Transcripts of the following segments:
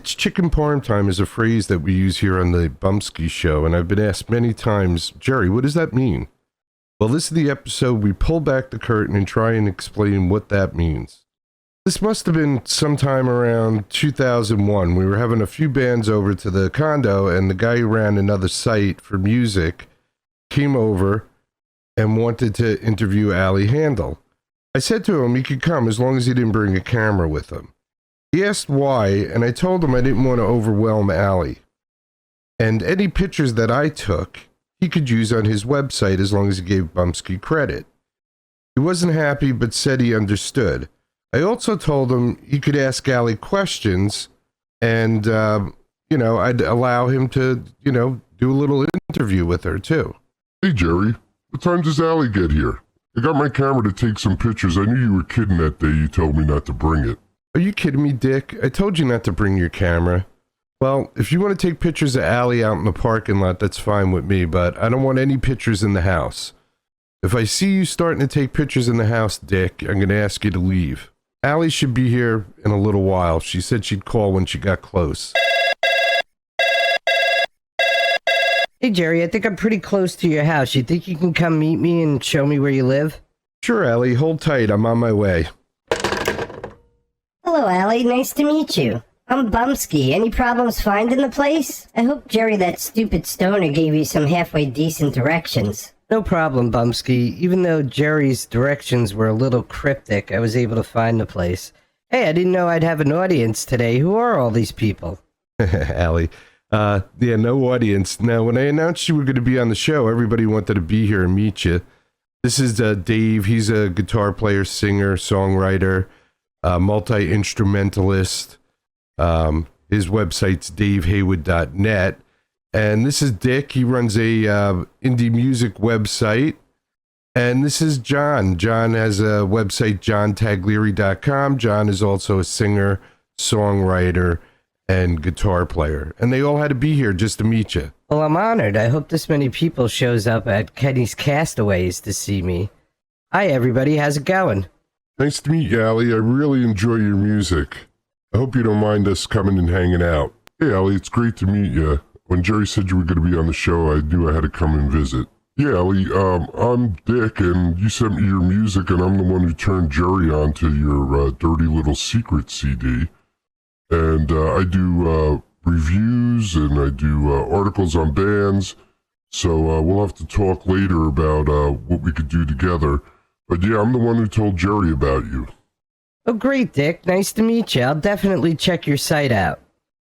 It's chicken parm time is a phrase that we use here on the Bumpskey show, and I've been asked many times, Jerry, what does that mean? Well, this is the episode we pull back the curtain and try and explain what that means. This must have been sometime around 2001. We were having a few bands over to the condo, and the guy who ran another site for music came over and wanted to interview Ali Handel. I said to him he could come as long as he didn't bring a camera with him. He asked why, and I told him I didn't want to overwhelm Ali. And any pictures that I took, he could use on his website as long as he gave Bumpskey credit. He wasn't happy, but said he understood. I also told him he could ask Ali questions, and, I'd allow him to, do a little interview with her, too. Hey, Jerry. What time does Ali get here? I got my camera to take some pictures. I knew you were kidding that day you told me not to bring it. Are you kidding me, Dick? I told you not to bring your camera. Well, if you want to take pictures of Ali out in the parking lot, that's fine with me, but I don't want any pictures in the house. If I see you starting to take pictures in the house, Dick, I'm going to ask you to leave. Ali should be here in a little while. She said she'd call when she got close. Hey, Jerry, I think I'm pretty close to your house. You think you can come meet me and show me where you live? Sure, Ali. Hold tight. I'm on my way. Hello, Allie. Nice to meet you. I'm Bumpskey. Any problems finding the place? I hope Jerry, that stupid stoner, gave you some halfway decent directions. No problem, Bumpskey. Even though Jerry's directions were a little cryptic, I was able to find the place. Hey, I didn't know I'd have an audience today. Who are all these people? Ali. No audience. Now, when I announced you were going to be on the show, everybody wanted to be here and meet you. This is Dave. He's a guitar player, singer, songwriter, multi-instrumentalist. His website's davehaywood.net. And this is Dick. He runs a indie music website. And this is John. John has a website, johntaglieri.com. John is also a singer, songwriter, and guitar player. And they all had to be here just to meet you. Well, I'm honored. I hope this many people shows up at Kenny's Castaways to see me. Hi, everybody. How's it going? Nice to meet you, Ali. I really enjoy your music. I hope you don't mind us coming and hanging out. Hey, Ali, it's great to meet you. When Jerry said you were going to be on the show, I knew I had to come and visit. Yeah, Ali, I'm Dick, and you sent me your music, and I'm the one who turned Jerry on to your Dirty Little Secret CD. And I do reviews, and I do articles on bands, so we'll have to talk later about what we could do together. But yeah, I'm the one who told Jerry about you. Oh, great, Dick. Nice to meet you. I'll definitely check your site out.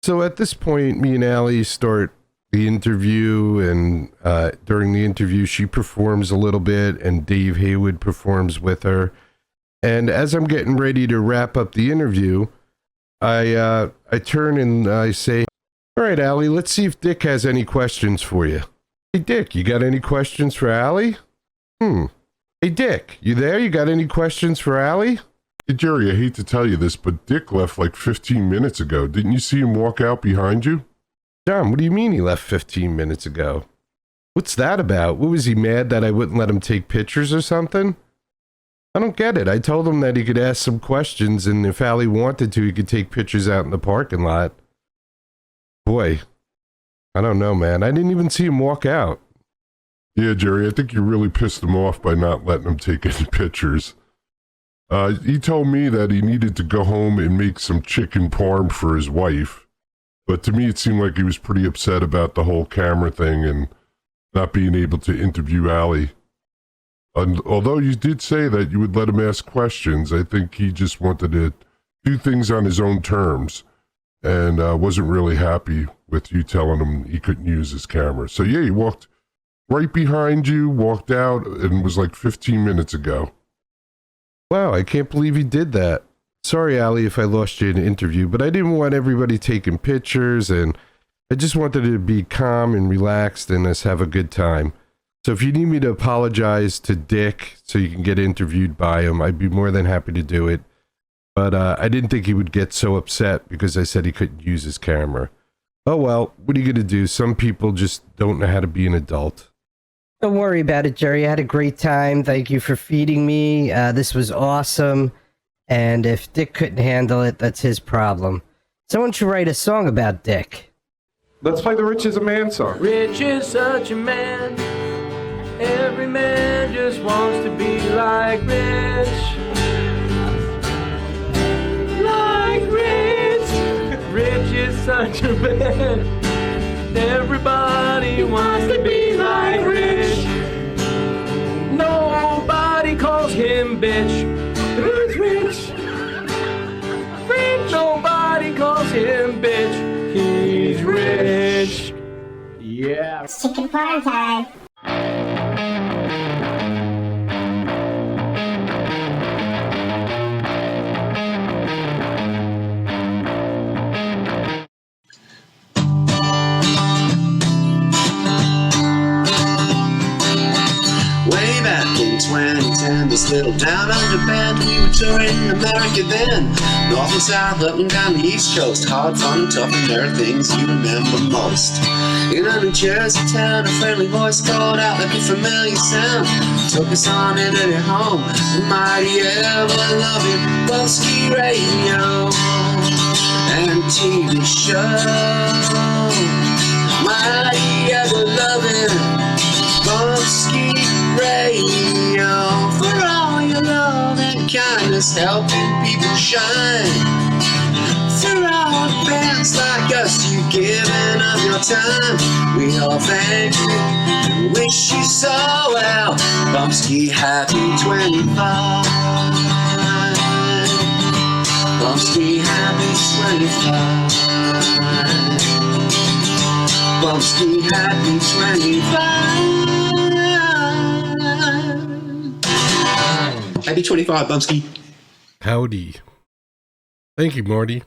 So at this point, me and Ali start the interview, and during the interview, she performs a little bit, and Dave Haywood performs with her. And as I'm getting ready to wrap up the interview, I turn and I say, all right, Ali, let's see if Dick has any questions for you. Hey, Dick, you got any questions for Ali? Hey, Dick, you there? You got any questions for Ali? Hey, Jerry, I hate to tell you this, but Dick left like 15 minutes ago. Didn't you see him walk out behind you? John, what do you mean he left 15 minutes ago? What's that about? What, was he mad that I wouldn't let him take pictures or something? I don't get it. I told him that he could ask some questions, and if Ali wanted to, he could take pictures out in the parking lot. Boy, I don't know, man. I didn't even see him walk out. Yeah, Jerry, I think you really pissed him off by not letting him take any pictures. He told me that he needed to go home and make some chicken parm for his wife, but to me it seemed like he was pretty upset about the whole camera thing and not being able to interview Ali. And although you did say that you would let him ask questions, I think he just wanted to do things on his own terms and wasn't really happy with you telling him he couldn't use his camera. So yeah, he walked right behind you, walked out, and was like 15 minutes ago. Wow, I can't believe he did that. Sorry, Ali, if I lost you in an interview, but I didn't want everybody taking pictures, and I just wanted to be calm and relaxed and us have a good time. So if you need me to apologize to Dick so you can get interviewed by him, I'd be more than happy to do it. But I didn't think he would get so upset because I said he couldn't use his camera. Oh well, what are you going to do? Some people just don't know how to be an adult. Don't worry about it, Jerry. I had a great time. Thank you for feeding me. This was awesome. And if Dick couldn't handle it, that's his problem. Someone should write a song about Dick. Let's play the Rich is a Man song. Rich is such a man. Every man just wants to be like Rich. Like Rich. Rich is such a man. Everybody wants to be like Rich. Nobody calls him bitch. He's rich. Rich. Nobody calls him bitch. He's rich. Yeah. It's chicken parm time. Way back in 2010, this little town under band, we were touring America then. North and south, up and down the east coast, hard fun, tough, and there are things you remember most. In a New Jersey town, a friendly voice called out like a familiar sound. Took us on into their home, the mighty ever-loving Bumpskey radio and TV show. Mighty ever-loving Bumpskey radio, for all your love and kindness, helping people shine. For all bands like us, you giving up your time, we all thank you and wish you so well. Bumpskey, happy 25. Bumpskey, happy 25. Bumpskey, happy 25. Happy 25, Bumpskey. Howdy. Thank you, Marty.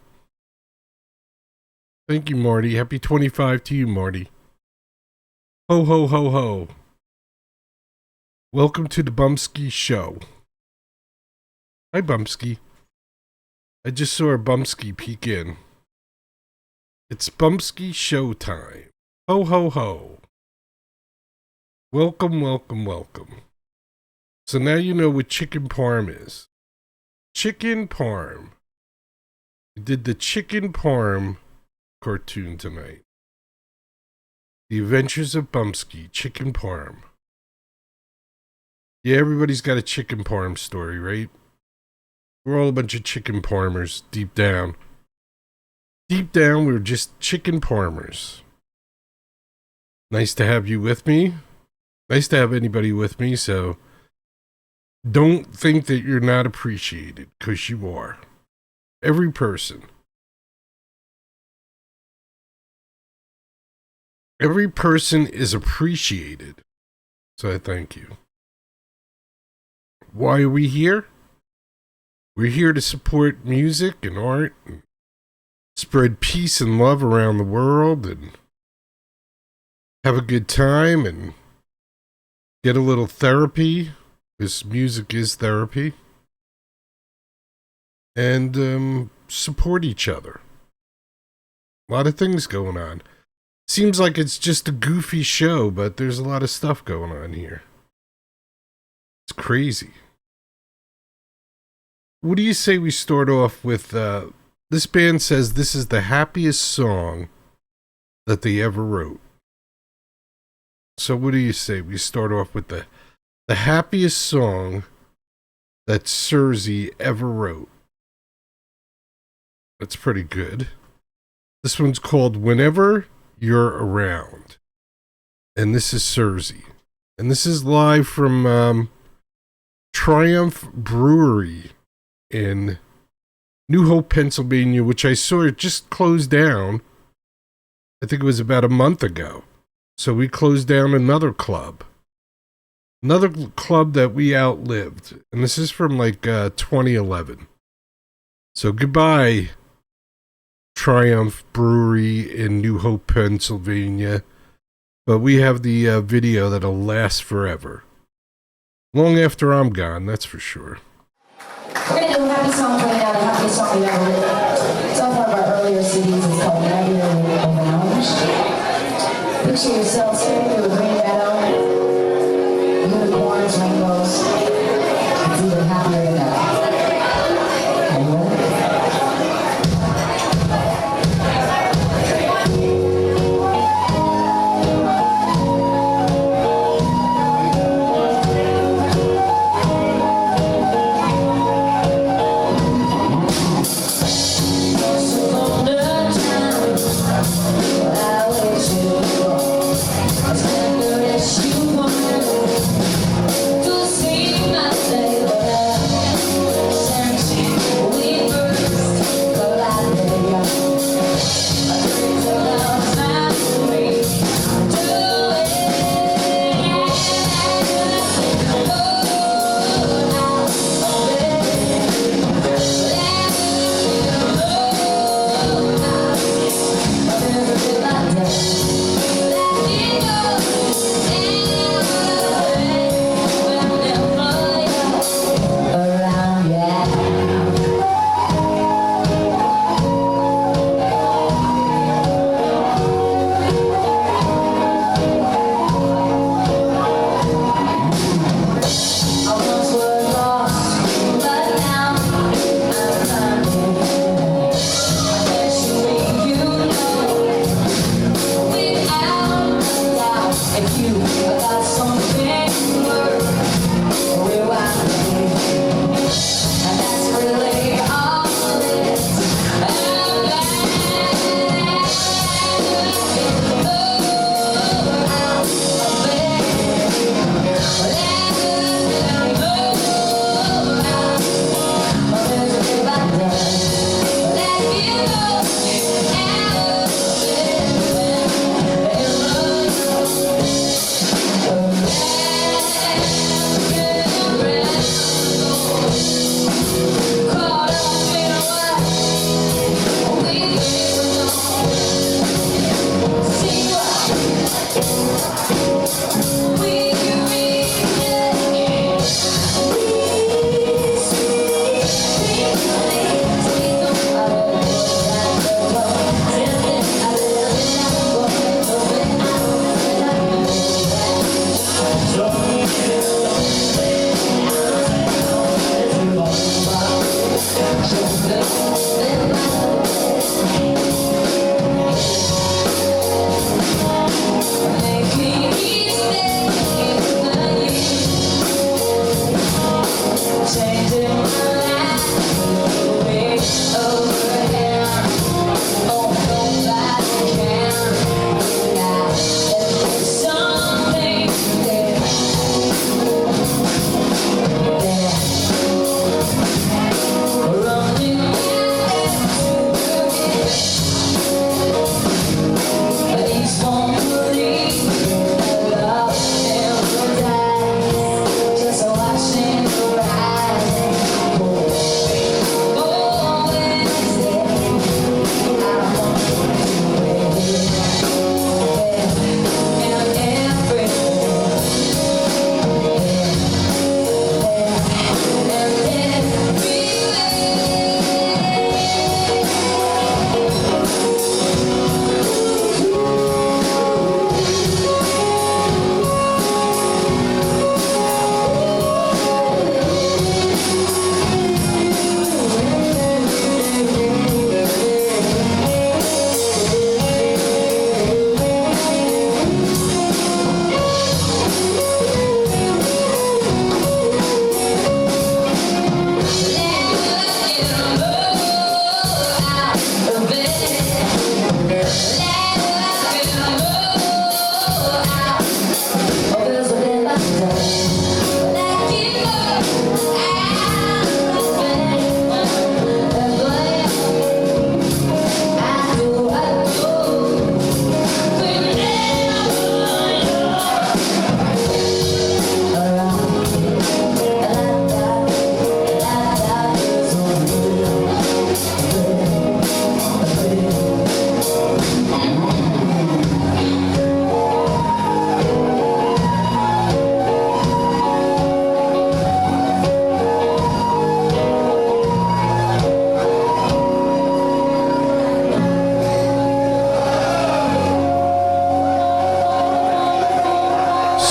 Thank you, Marty. Happy 25 to you, Marty. Ho, ho, ho, ho. Welcome to the Bumpskey Show. Hi, Bumpskey. I just saw a Bumpskey peek in. It's Bumpskey Show time. Ho, ho, ho. Welcome, welcome, welcome. So now you know what chicken parm is. Chicken parm. We did the chicken parm cartoon tonight. The Adventures of Bumpskey, chicken parm. Yeah, everybody's got a chicken parm story, right? We're all a bunch of chicken parmers deep down. Deep down, we're just chicken parmers. Nice to have you with me. Nice to have anybody with me, so don't think that you're not appreciated, because you are. Every person. Every person is appreciated. So I thank you. Why are we here? We're here to support music and art and spread peace and love around the world and have a good time and get a little therapy. This music is therapy. And support each other. A lot of things going on. Seems like it's just a goofy show, but there's a lot of stuff going on here. It's crazy. What do you say we start off with, this band says this is the happiest song that they ever wrote. So what do you say we start off with the happiest song that Cersei ever wrote? That's pretty good. This one's called Whenever You're Around. And this is Cersei. And this is live from Triumph Brewery in New Hope, Pennsylvania, which I saw it just closed down. I think it was about a month ago. So we closed down another club. Another club that we outlived. And this is from like 2011. So goodbye, Triumph Brewery in New Hope, Pennsylvania. But we have the video that'll last forever. Long after I'm gone, that's for sure. We're going to do a happy song right now, the happiest song we ever written. It's off one of our earlier CDs. It's called Whenever You're Around. Picture yourself sitting through a green meadow, unicorns, rainbows. It's even happier than that. Are you ready?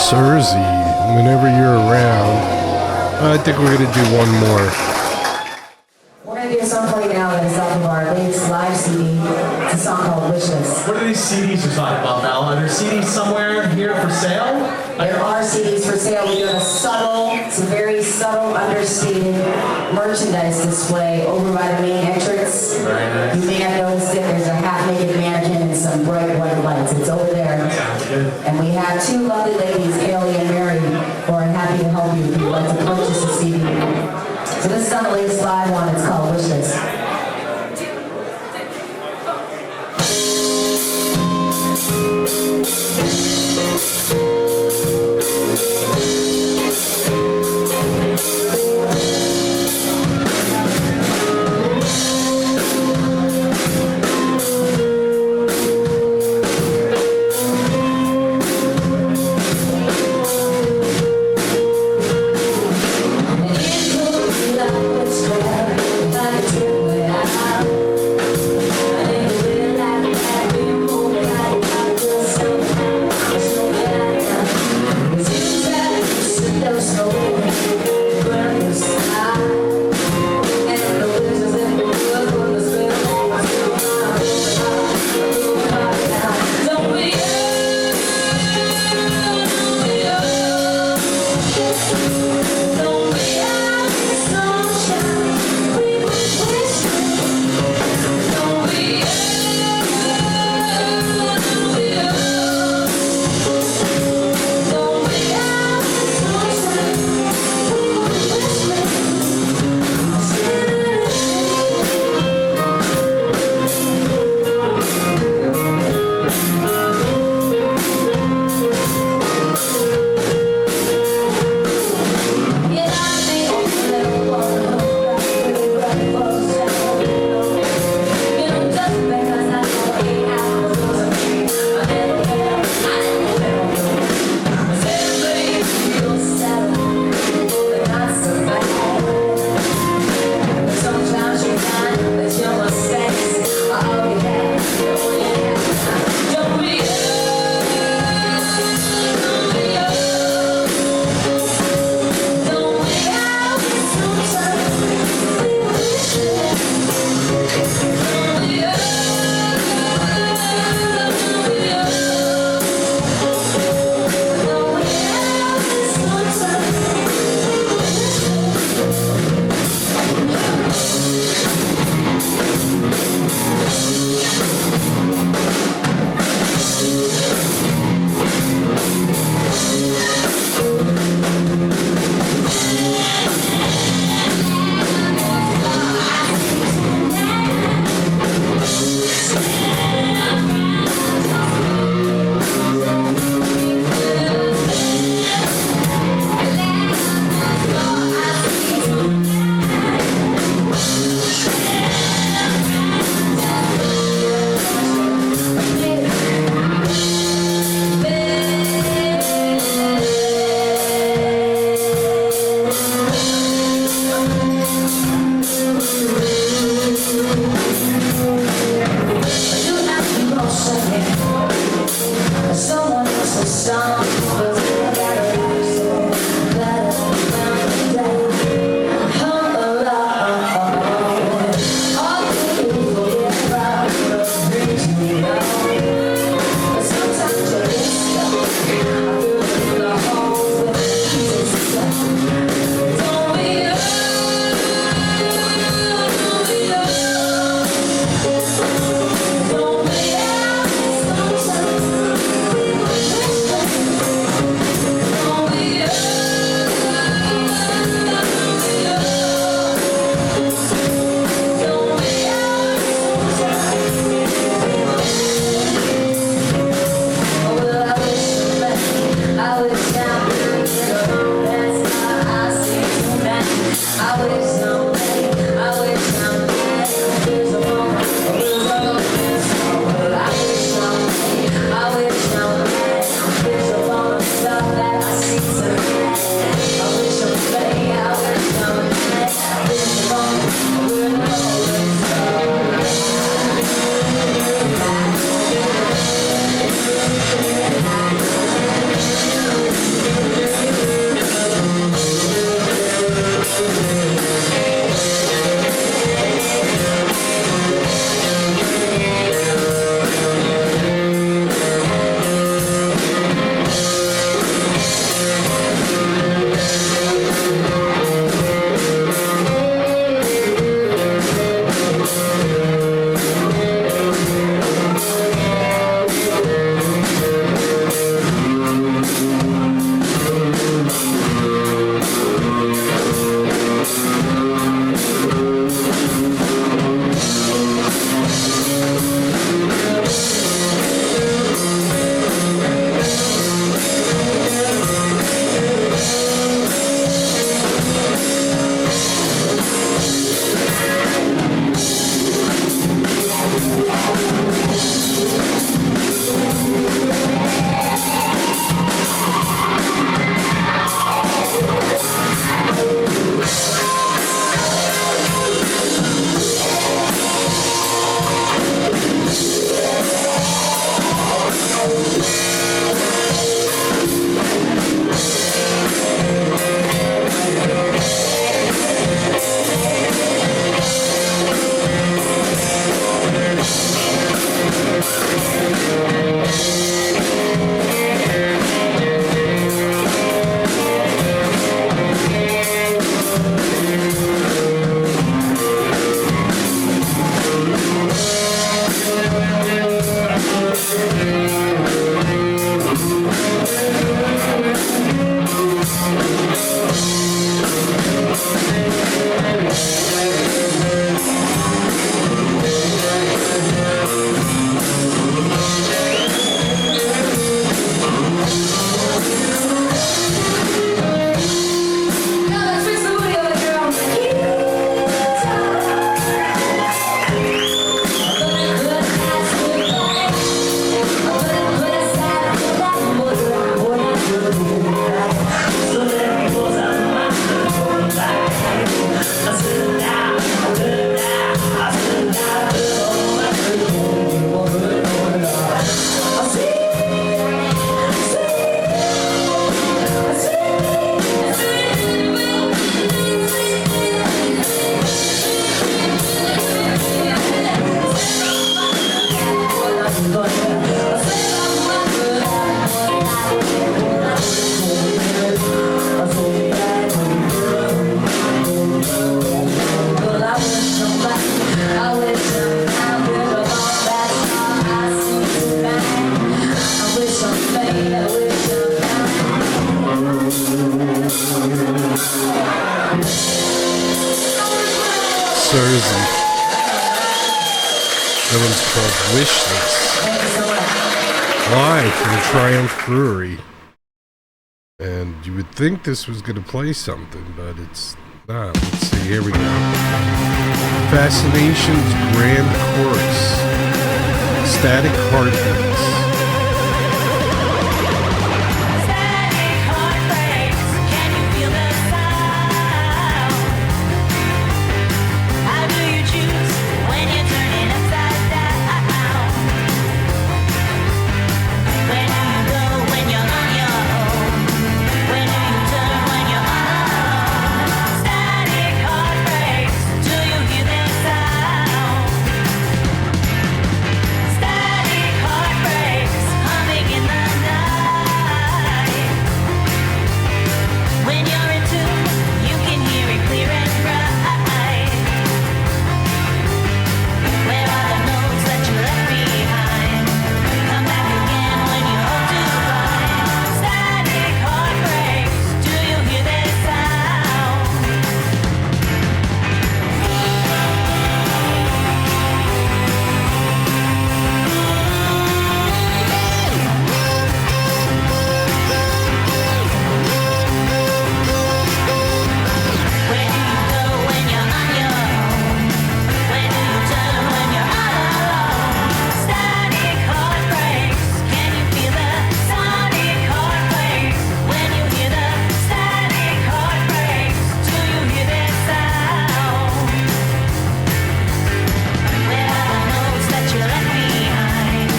Surzy, whenever you're around. I think we're gonna do one more. We're gonna do a song for you now that is off of our latest live CD. It's a song called Wishless. What are these CDs you're talking about now? Are there CDs somewhere here for sale? There are CDs for sale. We do some very subtle, understated merchandise display over by the main entrance. Very nice. You may have noticed it. There's a half-naked mannequin and some bright white lights. It's over there. Sounds good. And we have two lovely ladies, Haley and Mary, who are happy to help you if you'd like to purchase a CD. So this is on the latest live one. It's called Wishless. Like a trip Surzy. That one's called Wishless. Thank you so much. Live from the Triumph Brewery. And you would think this was going to play something, but it's not. Let's see, here we go. Fascinations Grand Chorus. Static Heartbeats. Static heartbreaks, can you feel the sound? How do you choose when you're turning upside down? Where do you go when you're on your own? Where do you turn when you're alone? Static heartbreaks, do you hear their sound? Static heartbreaks, humming in the night. When you're in tune, you can hear it clear and bright. Where are the notes that you left behind? Come back again when you hope to find. Static heartbreaks, do you hear their sound? Where do you go when you're on your own? Where do you turn when you're all alone? Static heartbreaks, can you feel the sonic heartbreaks? When you hear the static heartbreaks, do you hear their sound? Where are the notes that you left behind?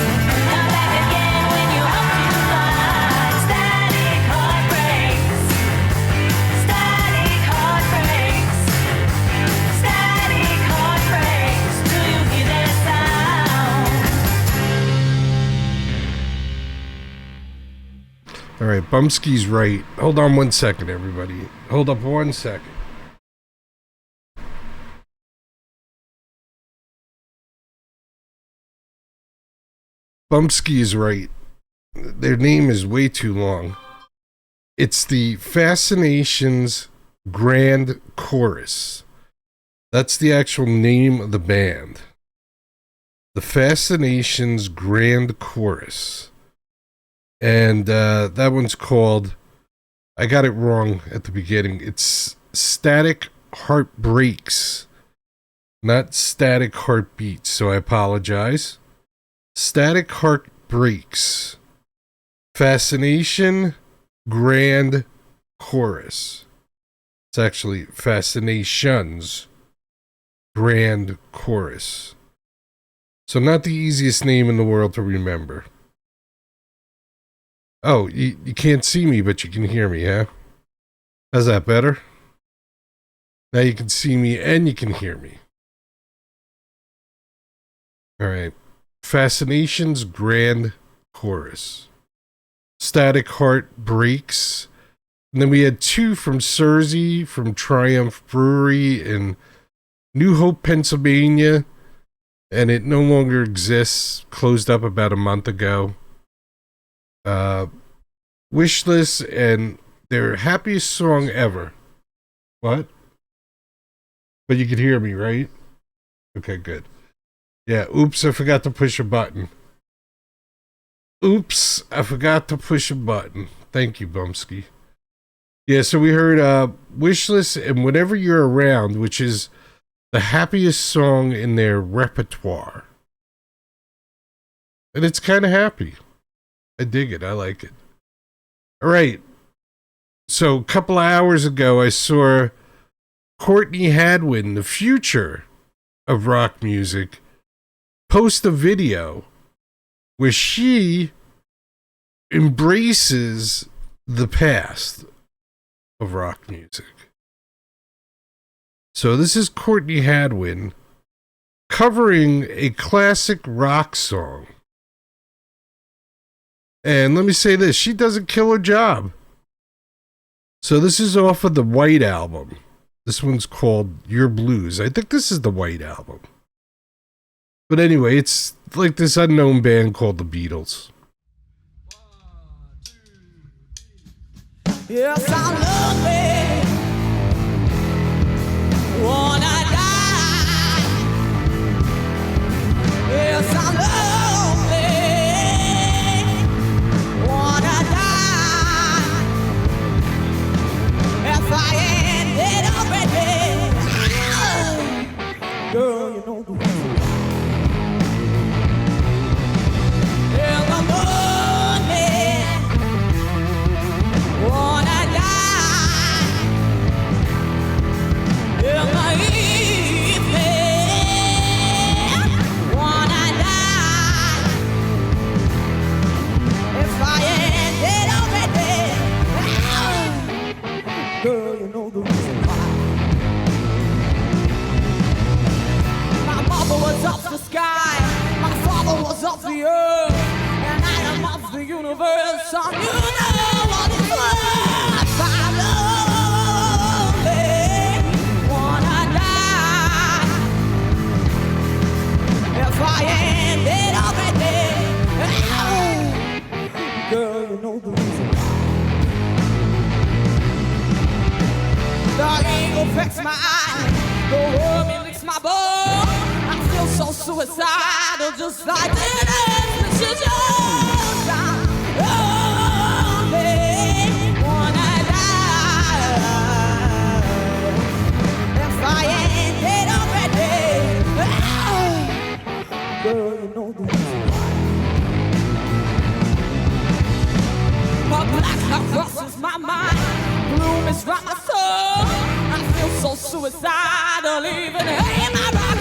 Come back again when you hope to find. Static heartbreaks. Static heartbreaks, static heartbreaks, do you hear their sound? All right, Bumpskey's right. Hold on 1 second, everybody. Hold up 1 second. Bumpskey is right. Their name is way too long. It's the Fascinations Grand Chorus. That's the actual name of the band. The Fascinations Grand Chorus. And that one's called, I got it wrong at the beginning. It's Static Heartbreaks, not Static Heartbeats. So I apologize. Static Heartbreaks. Fascination Grand Chorus. It's actually Fascinations Grand Chorus. So not the easiest name in the world to remember. Oh, you can't see me, but you can hear me, huh? How's that better? Now you can see me and you can hear me. All right. Fascinations Grand Chorus. Static Heartbreaks. And then we had two from Surzy, from Triumph Brewery in New Hope, Pennsylvania. And it no longer exists. Closed up about a month ago. Wishless and their happiest song ever. What? But you could hear me, right? Okay, good. Yeah, oops, I forgot to push a button. Oops, I forgot to push a button. Thank you, Bumpskey. Yeah, so we heard Wishless and Whenever You're Around, which is the happiest song in their repertoire. And it's kind of happy. I dig it. I like it. All right. So a couple of hours ago, I saw Courtney Hadwin, the future of rock music, post a video where she embraces the past of rock music. So this is Courtney Hadwin covering a classic rock song. And let me say this, she does a killer job. So this is off of the White Album. This one's called Your Blues. I think this is the White Album. But anyway, it's like this unknown band called the Beatles. Yes, I love me. Wanna die. universe, son, you know what it's worth. I lonely wanna die. If I ended already, oh, girl, you know the reason. The eagle affects my eye, the worm licks my bone. I feel so suicidal, just like this precision. Only wanna die. If I ended already, girl, you know the reason why. My black heart crosses my mind, gloom is right my soul. I feel so suicidal, even in my rock.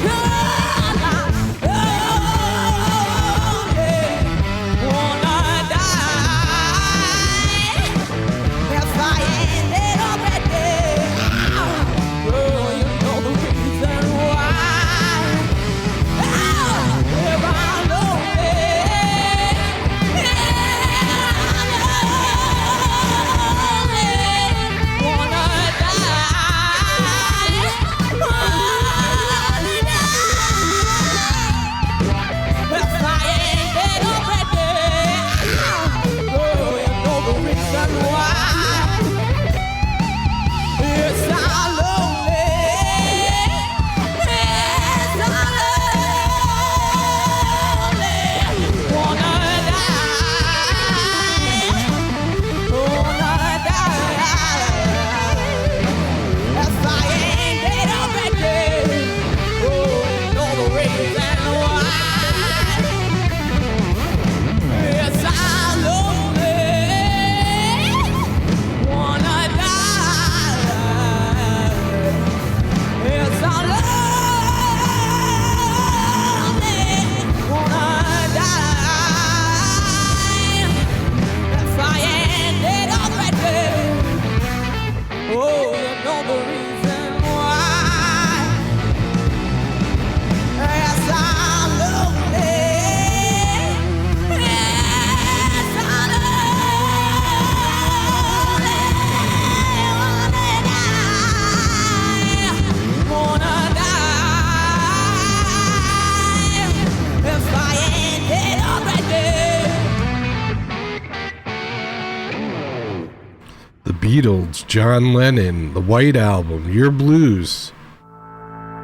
Beatles, John Lennon, the White Album, Your Blues.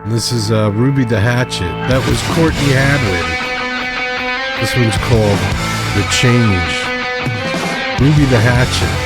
And this is Ruby the Hatchet. That was Courtney Hadwin. This one's called The Change. Ruby the Hatchet.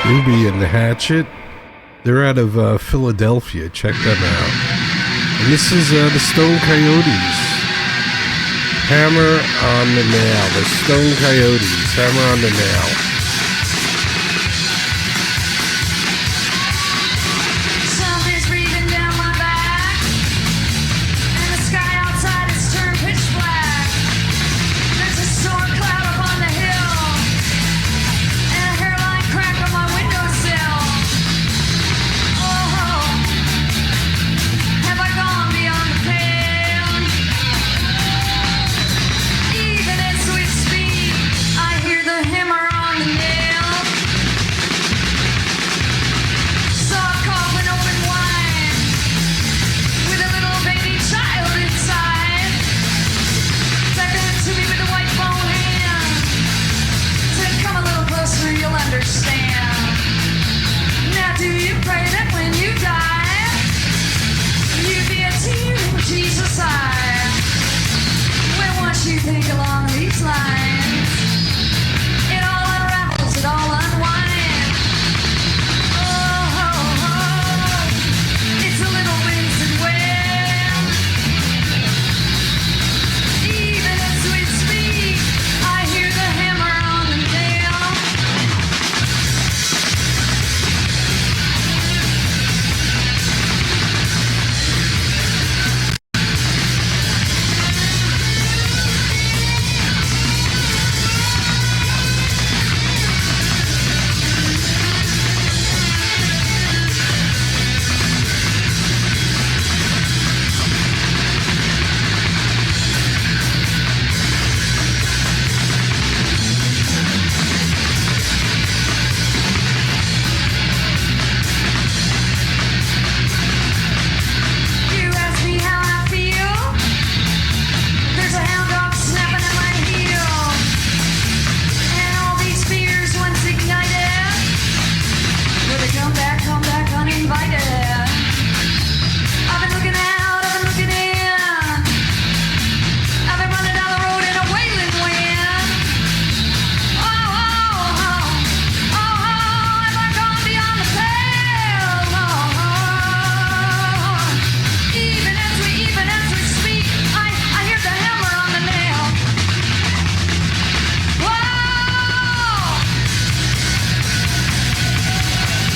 Ruby and the Hatchet. They're out of Philadelphia. Check them out. And this is the Stone Coyotes. Hammer on the Nail. The Stone Coyotes. Hammer on the Nail. Something's breathing down my back, and the sky outside has turned pitch black. There's a storm cloud up on the hill, and a hairline crack on my windowsill. Oh, have I gone beyond the pale? Even as we speak, I hear the hammer on the nail. Soft coffin open wide, with a little baby child inside. Beckoned to me with a white bone hand. Said, come a little closer, you'll understand. Now do you pray that when you die, you be a tear in Jesus' eye? When once you think along these lines, it all unravels, it all unwinds. Oh, it's a little Vincent Webb. Even as we speak, I hear the hammer on the nail. You ask me how I feel. There's a hound dog snapping at my heel, and all these fears once ignited, will they come back uninvited? I've been looking out, I've been looking in. I've been running down the road in a wailing wind. Oh, oh, oh, oh, oh, have I gone beyond the pale? Oh, even as we speak, I hear the hammer on the nail. Whoa!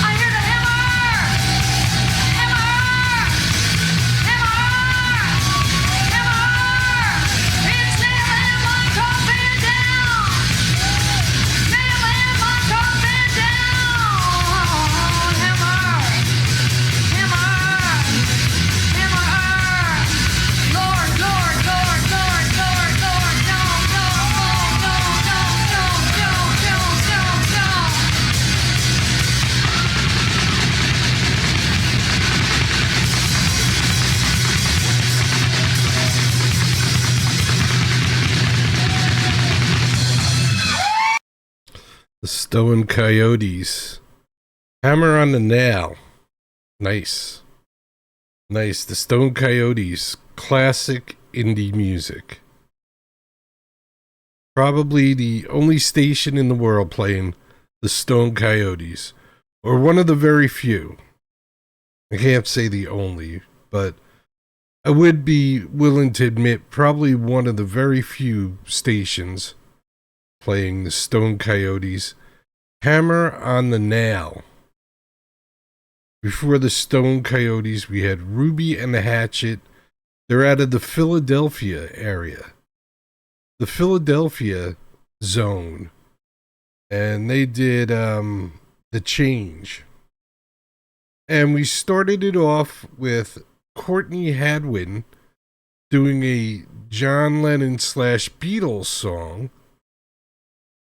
I hear the hammer! Hammer! Hammer! Hammer! It's nailing my coffin down! Nailing my coffin down! Hammer! Hammer! Hammer! Lord, Lord, Lord, Lord, Lord, Lord, no, no, no, no, no, no, no, no, no. The Stone Coyotes. Hammer on the Nail. Nice. Nice. The Stone Coyotes. Classic indie music. Probably the only station in the world playing the Stone Coyotes. Or one of the very few. I can't say the only, but I would be willing to admit probably one of the very few stations playing the Stone Coyotes. Hammer on the Nail. Before the Stone Coyotes, we had Ruby and the Hatchet. They're out of the Philadelphia area. The Philadelphia zone. And they did The Change. And we started it off with Courtney Hadwin doing a John Lennon / Beatles song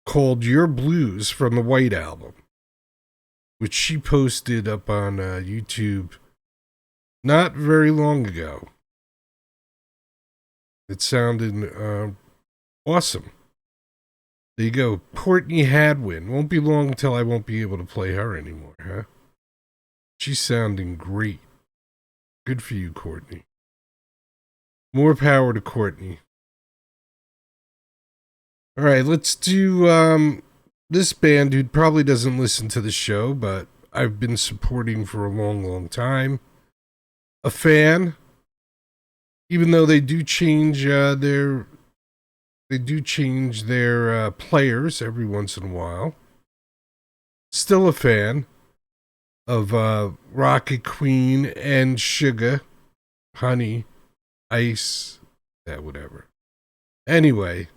called Your Blues from the White Album, which she posted up on YouTube not very long ago. It sounded awesome. There you go. Courtney Hadwin. Won't be long until I won't be able to play her anymore, huh? She's sounding great. Good for you, Courtney. More power to Courtney. All right, let's do this band, who probably doesn't listen to the show, but I've been supporting for a long, long time. A fan, even though they do change their players every once in a while. Still a fan of Rocket Queen and Sugar, Honey, Ice, whatever. Anyway,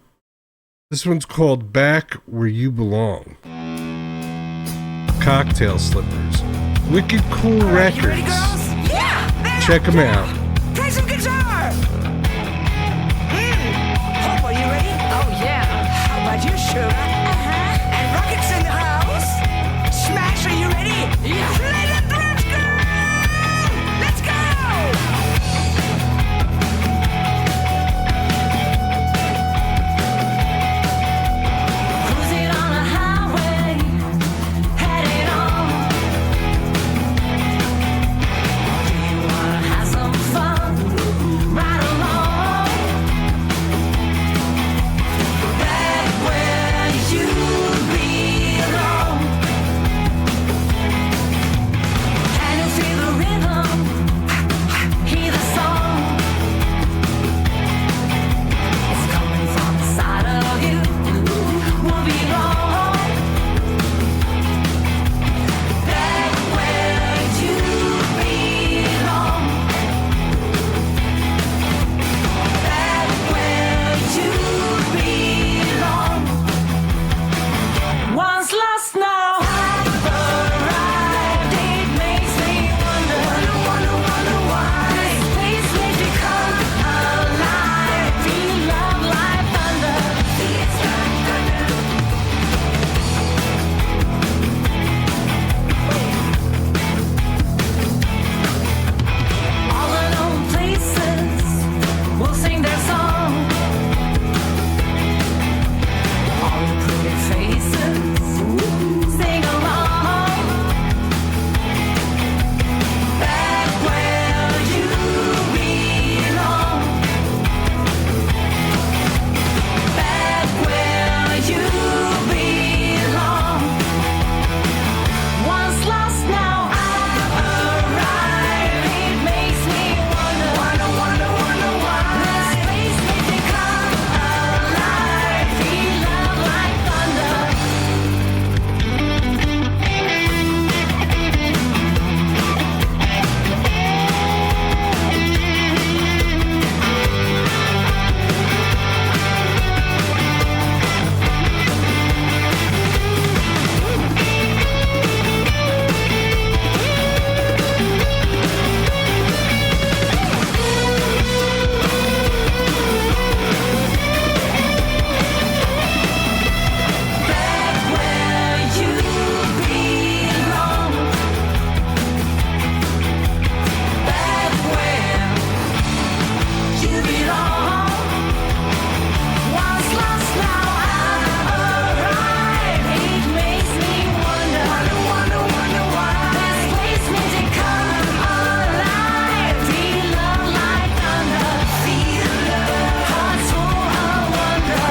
this one's called Back Where You Belong. Cocktail Slippers. Wicked Cool Records. Check them out. Play some guitar! Hope, are you ready? Oh, yeah. How about you, Sugar? Uh-huh. And Rocket's in the house. Smash, are you ready? Yeah. Play the blues, girl! Let's go! Cruising on a highway, heading on. Do you wanna have some fun? Ride along. Back where you belong. Can you feel the rhythm? Hear the song. It's coming from inside of you. Won't be long. Back where you belong. Back where you belong. Once lost, now I've arrived. It makes me wonder why this place makes me come alive. Feel love like thunder. It's like thunder. All alone places will sing their song. All the pretty faces sing along. Back where you belong. Back where you belong. Once lost, now I've arrived. It makes me wonder why this place makes me come alive. Feel love like thunder. Back where you belong. Back where you belong. Once lost, now I've arrived. It makes me wonder why this place makes it come alive. Feel love like thunder. Feel love. Hearts full of wonder.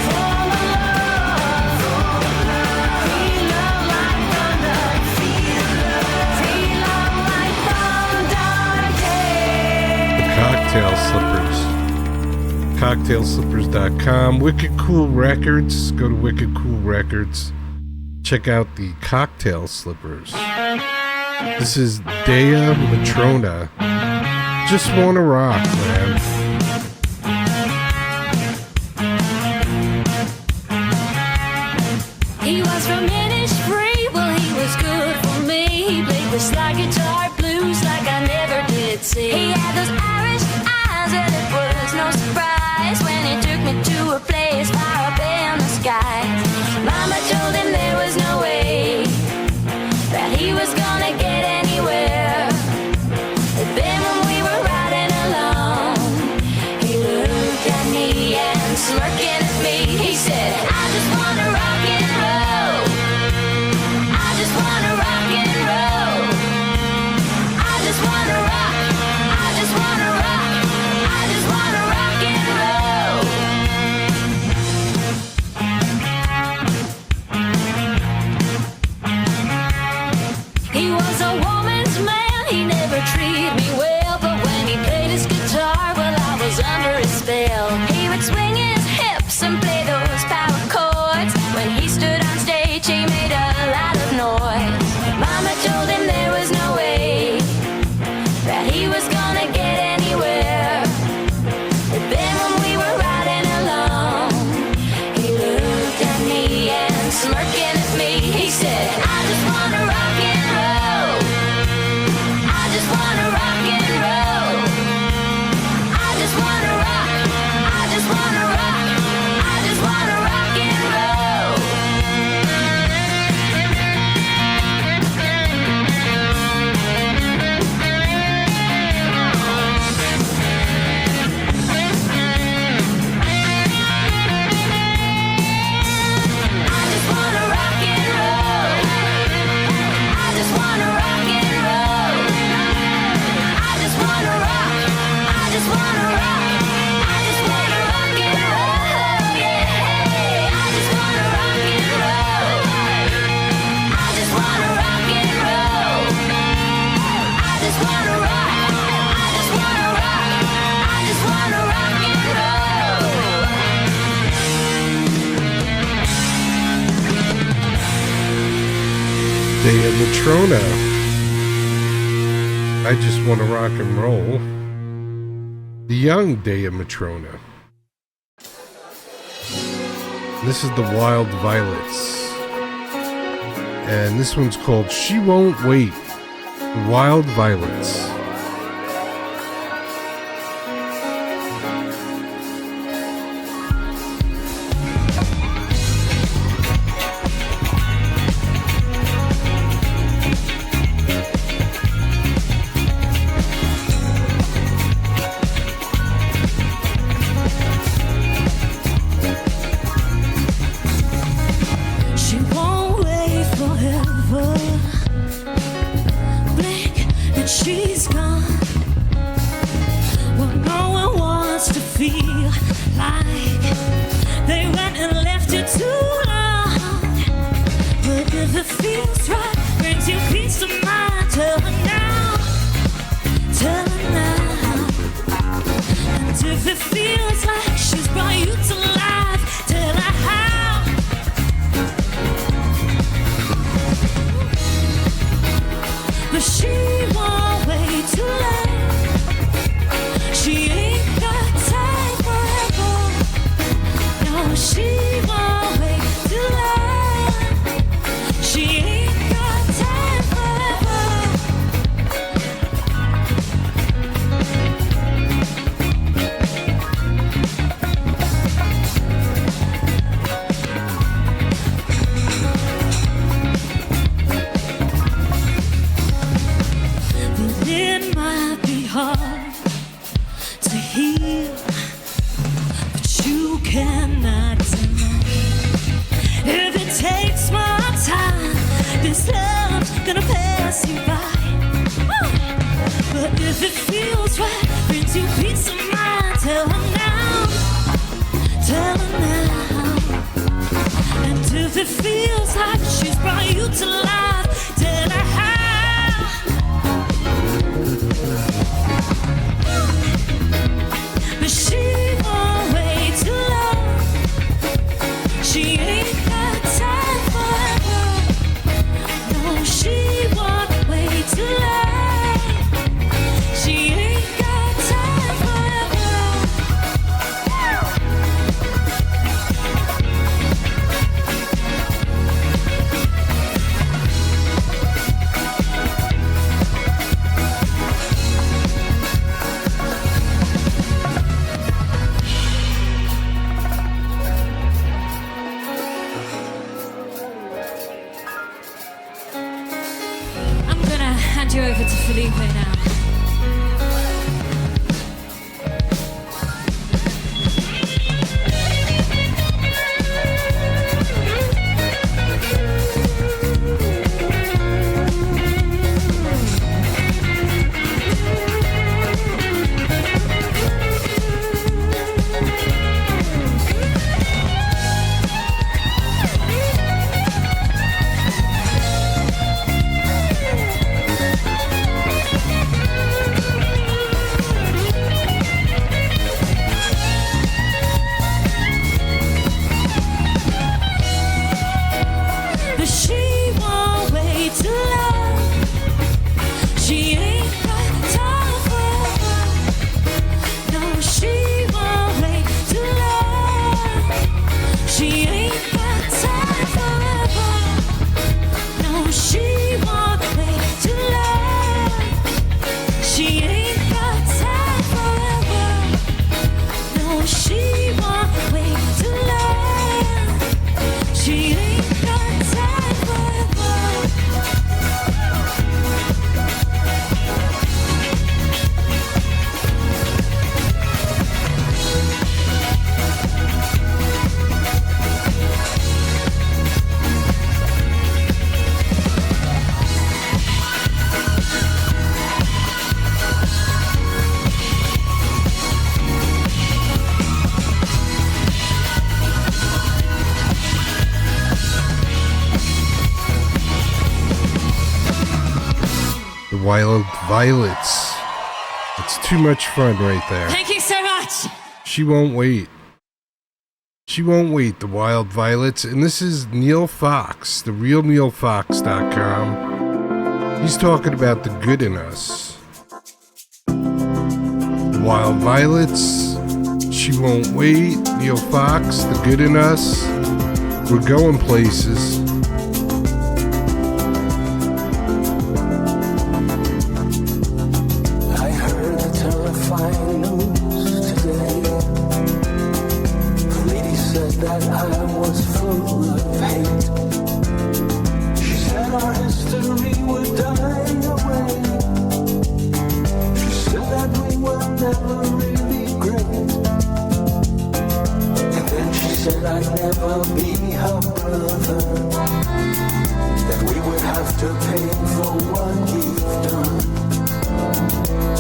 Full of love. Feel love like thunder. Feel love like thunder. Yeah. Cocktail Slippers. CocktailSlippers.com. Wicked Cool Records. Go to Wicked Cool Records. Check out the Cocktail Slippers. This is Dea Matrona. Just wanna rock, man. He was from Innisfree, well he was good for me. He played the slide guitar blues like I never did see. He had those Irish eyes and it was no surprise when he took me to a place far up in the sky. Mama told him there was no way that he was gonna get anywhere. But then when we were riding along, he looked at me and smirking at me, he said, I just wanna rock and roll. I just wanna rock and roll. smirking at me. He said, I just wanna rock and roll. I just wanna rock and roll. I just wanna rock. I just wanna rock. I just wanna rock and roll. I just wanna rock and roll. I just wanna rock and roll. I just wanna rock. I just wanna rock. I just wanna rock and roll. Yeah. I just wanna rock and roll. I just wanna rock and roll. I just wanna rock. I just wanna rock. I just wanna rock and roll. Dea Matrona. I just want to rock and roll. The young Dea Matrona. This is the Wild Violets. And this one's called She Won't Wait. The Wild Violets. She won't wait forever. Blink and she's gone. Well, no one wants to feel like they went and left you too long. But if it feels right, brings you peace of mind, tell her now. Tell her now. And if it feels like she's brought you to life, tell her how. But she won't wait too late. She ain't got time forever. No, she won't wait too late. She ain't got time forever. But it might be hard to heal, but you cannot deny. If it takes more time, this love's gonna pass you by. Woo! But if it feels right, brings you peace of mind, tell her now. Tell her now. And if it feels like she's brought you to life, tell her how. But she won't wait too long. She ain't got time forever. No, she won't wait too long. She ain't got time forever. I'm gonna hand you over to Felipe now. But she won't wait too long. She ain't got time forever. No, she won't wait too long. She ain't got time forever. Wild Violets. It's too much fun right there. Thank you so much. She won't wait. She won't wait, the Wild Violets. And this is Neil Fox, the real NeilFox.com. He's talking about the good in us. The Wild Violets, She Won't Wait, Neil Fox, the good in us. We're going places. I heard the terrifying news today. The lady said that I was full of hate. She said our history would die away. She said that we were never really great. And then she said I'd never be her brother. That we would have to pay for what we've done.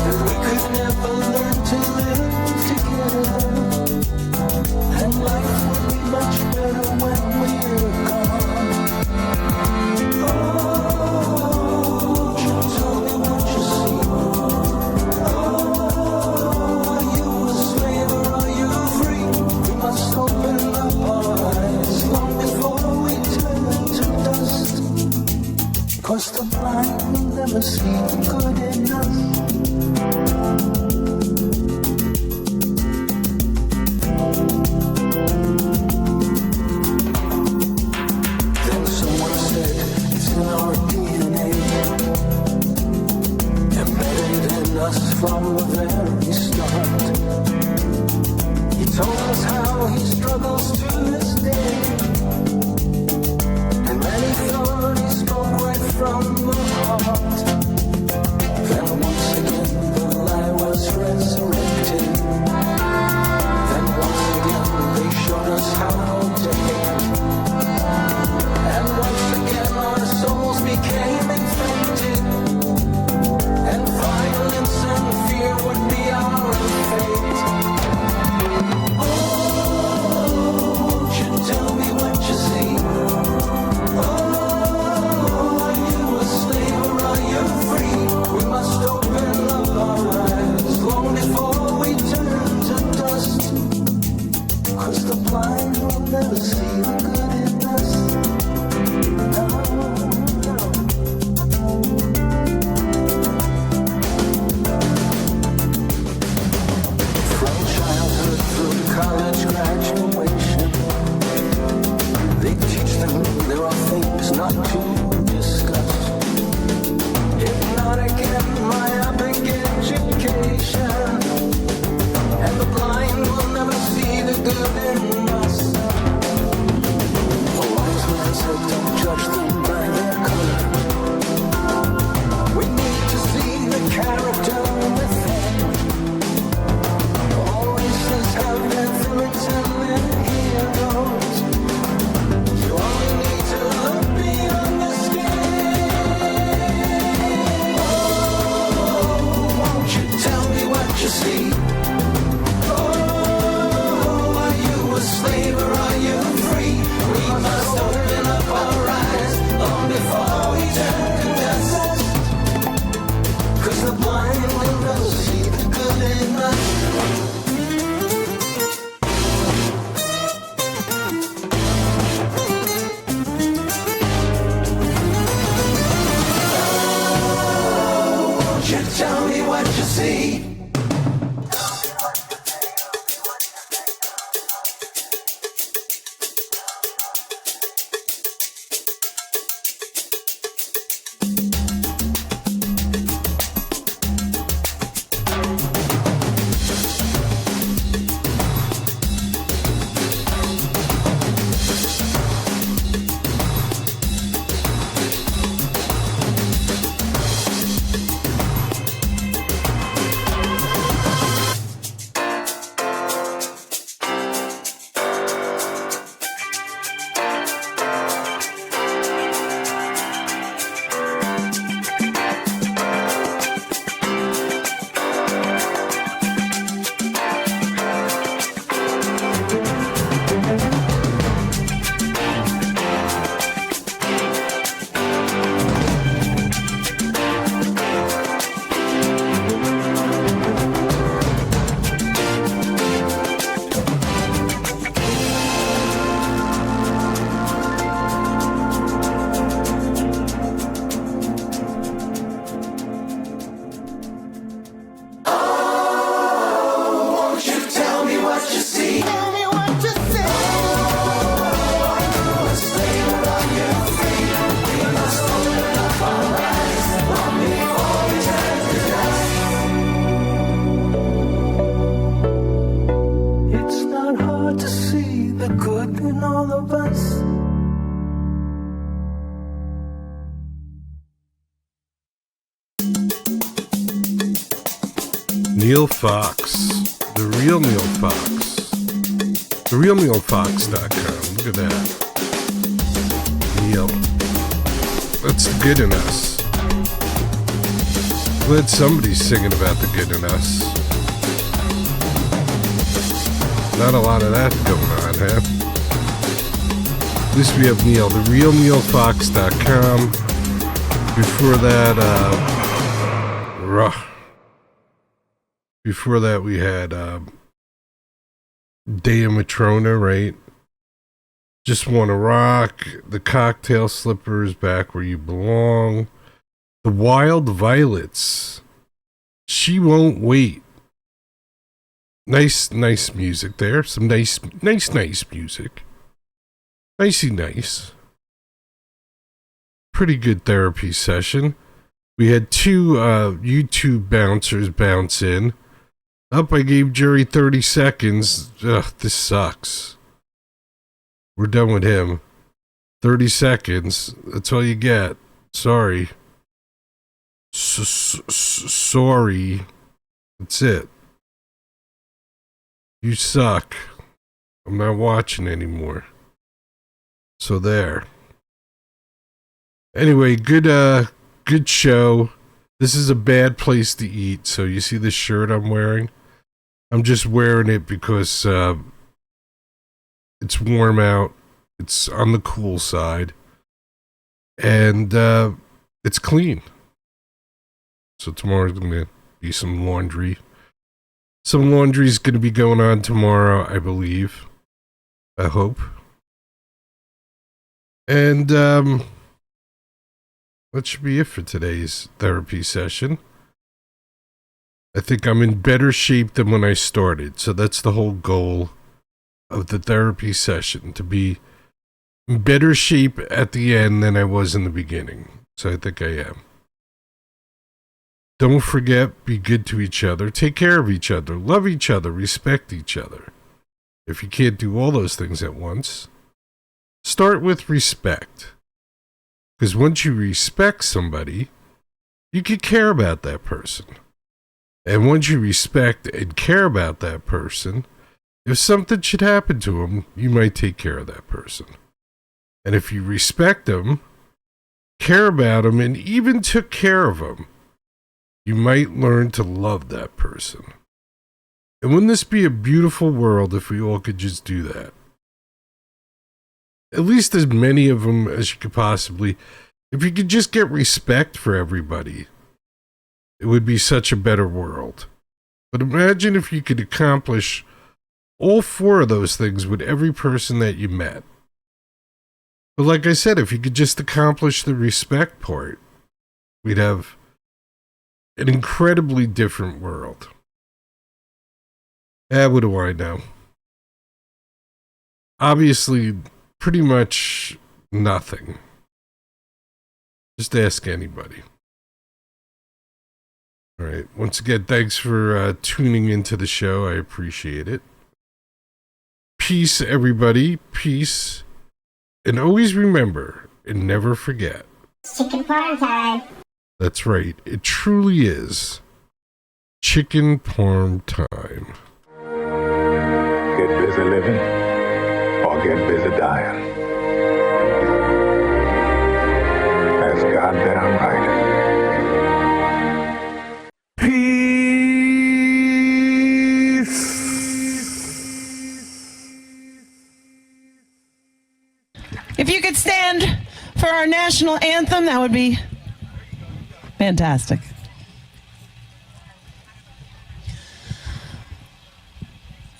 That we could never learn to live together. And life would be much better when we're gone. Oh, you tell me what you see. Oh, are you a slave or are you free? We must open up our eyes long before we turn to dust. 'Cause the blind will never see the good in us. Then someone said it's in our DNA, embedded in us from the very start. He told us how he struggles to this day, and many thought he spoke right from the heart. Then once again the lie was resurrected. Then once again they showed us how to hate. And once again our souls became infected. And violence and fear would be our fate. Oh, won't you tell me what you see? Oh, are you a slave or are you free? We must open up our eyes long before we turn to dust. 'Cause the blind will never see the good in us. No, no. From childhood through college graduation, they teach them there are things not to discuss. Hypnotic and myopic education, and the blind will never see the good in us. of us. Neil Fox, the real Neil Fox, therealneilfox.com. Look at that. Neil, that's the good in us. Glad somebody's singing about the good in us. Not a lot of that going on, huh? At least we have Neil, therealneilfox.com. Before that, Before that, we had Dea Matrona, right? Just Wanna Rock, The Cocktail Slippers, Back Where You Belong, The Wild Violets, She Won't Wait. Nice music there. Some nice music. Nicey nice. Pretty good therapy session. We had two YouTube bouncers bounce in. I gave Jerry 30 seconds. Ugh, this sucks. We're done with him. 30 seconds. That's all you get. Sorry. Sorry. That's it. You suck. I'm not watching anymore. So there. Anyway, good show. This is a bad place to eat. So you see this shirt I'm wearing? I'm just wearing it because it's warm out. It's on the cool side. And it's clean. So tomorrow's going to be some laundry. Some laundry's going to be going on tomorrow, I believe. I hope. And that should be it for today's therapy session. I think I'm in better shape than when I started. So that's the whole goal of the therapy session, to be in better shape at the end than I was in the beginning. So I think I am. Don't forget, be good to each other, take care of each other, love each other, respect each other. If you can't do all those things at once, start with respect. Because once you respect somebody, you can care about that person. And once you respect and care about that person, if something should happen to them, you might take care of that person. And if you respect them, care about them, and even took care of them, you might learn to love that person. And wouldn't this be a beautiful world if we all could just do that? At least as many of them as you could possibly. If you could just get respect for everybody, it would be such a better world. But imagine if you could accomplish all four of those things with every person that you met. But like I said, if you could just accomplish the respect part, we'd have an incredibly different world. What do I know? Obviously, pretty much nothing. Just ask anybody. All right. Once again, thanks for tuning into the show. I appreciate it. Peace, everybody. Peace. And always remember and never forget. Chicken parm time. That's right. It truly is chicken parm time. Get busy living or get busy dying. That's goddamn right. Peace. If you could stand for our national anthem, that would be fantastic.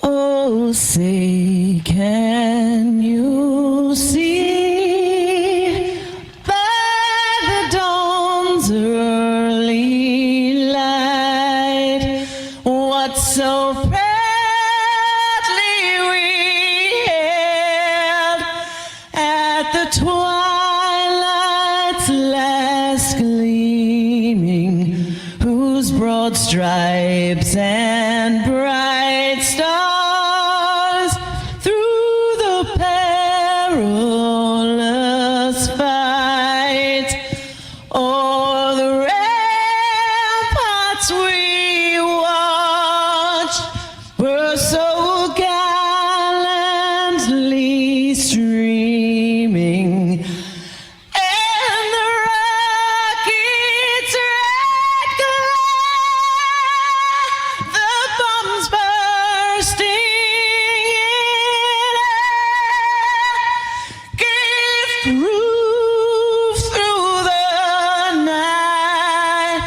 Oh, say, can you see by the dawn's early light what so proudly we hailed at the twilight's last gleaming, whose broad stripes and bright stars through the perilous prove through the night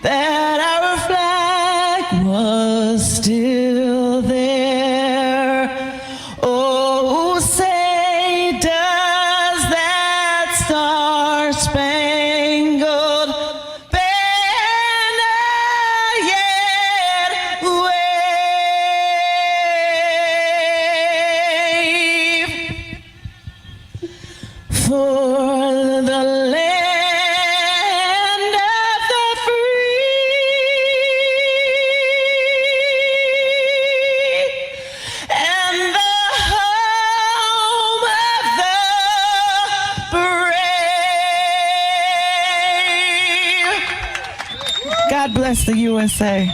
that our flag was still there. Oh, say does that star-spangled banner yet wave for the land of the free and the home of the brave. God bless the USA.